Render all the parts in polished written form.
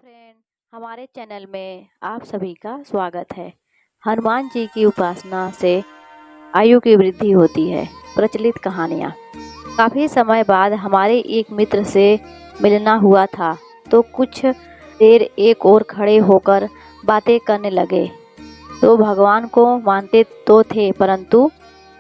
Friend, हमारे channel में आप सभी का स्वागत है। हनुमान जी की उपासना से आयु की वृद्धि होती है। प्रचलित कहानियाँ। काफ़ी समय बाद हमारे एक मित्र से मिलना हुआ था, तो कुछ देर एक और खड़े होकर बातें करने लगे। तो भगवान को मानते तो थे, परंतु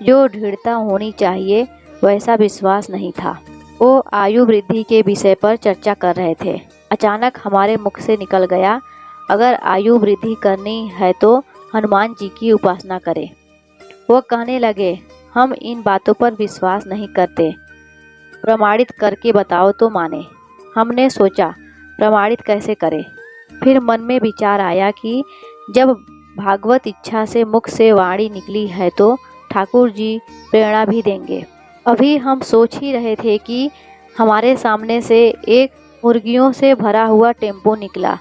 जो दृढ़ता होनी चाहिए वैसा विश्वास नहीं था। वो आयु वृद्धि के विषय पर चर्चा कर रहे थे। अचानक हमारे मुख से निकल गया, अगर आयु वृद्धि करनी है तो हनुमान जी की उपासना करें। वो कहने लगे, हम इन बातों पर विश्वास नहीं करते, प्रमाणित करके बताओ तो माने। हमने सोचा, प्रमाणित कैसे करें? फिर मन में विचार आया कि जब भागवत इच्छा से मुख से वाणी निकली है तो ठाकुर जी प्रेरणा भी देंगे। अभी हम सोच ही रहे थे कि हमारे सामने से एक मुर्गियों से भरा हुआ टेम्पो निकला।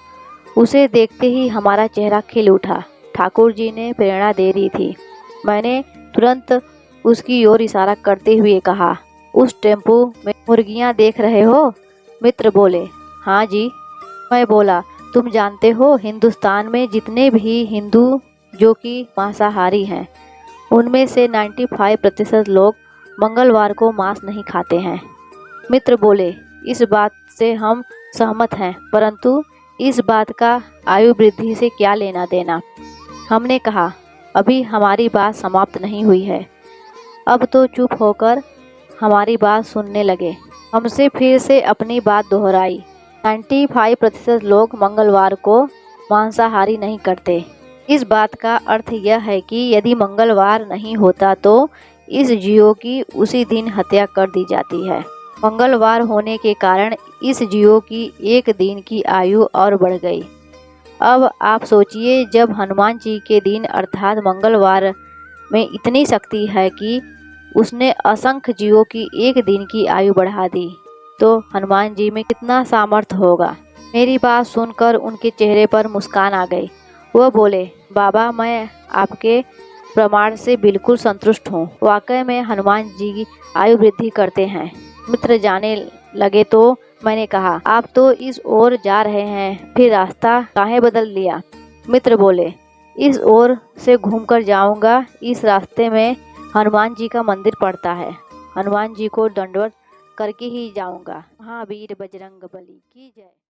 उसे देखते ही हमारा चेहरा खिल उठा। ठाकुर जी ने प्रेरणा दे रही थी। मैंने तुरंत उसकी ओर इशारा करते हुए कहा, उस टेम्पो में मुर्गियां देख रहे हो? मित्र बोले, हाँ जी। मैं बोला, तुम जानते हो हिंदुस्तान में जितने भी हिंदू जो कि मांसाहारी हैं, उनमें से 95% लोग मंगलवार को मांस नहीं खाते हैं। मित्र बोले, इस बात से हम सहमत हैं, परंतु इस बात का आयु वृद्धि से क्या लेना देना? हमने कहा, अभी हमारी बात समाप्त नहीं हुई है। अब तो चुप होकर हमारी बात सुनने लगे। हमसे फिर से अपनी बात दोहराई। 95% लोग मंगलवार को मांसाहारी नहीं करते। इस बात का अर्थ यह है कि यदि मंगलवार नहीं होता तो इस जीव की उसी दिन हत्या कर दी जाती है। मंगलवार होने के कारण इस जीव की एक दिन की आयु और बढ़ गई। अब आप सोचिए, जब हनुमान जी के दिन अर्थात मंगलवार में इतनी शक्ति है कि उसने असंख्य जीवों की एक दिन की आयु बढ़ा दी, तो हनुमान जी में कितना सामर्थ्य होगा। मेरी बात सुनकर उनके चेहरे पर मुस्कान आ गई। वह बोले, बाबा, मैं आपके प्रमाण से बिल्कुल संतुष्ट हूँ। वाकई में हनुमान जी आयु वृद्धि करते हैं। मित्र जाने लगे तो मैंने कहा, आप तो इस ओर जा रहे हैं, फिर रास्ता काहे बदल लिया? मित्र बोले, इस ओर से घूमकर जाऊंगा। इस रास्ते में हनुमान जी का मंदिर पड़ता है। हनुमान जी को दंडवत करके ही जाऊंगा। महावीर बजरंग बली की जय।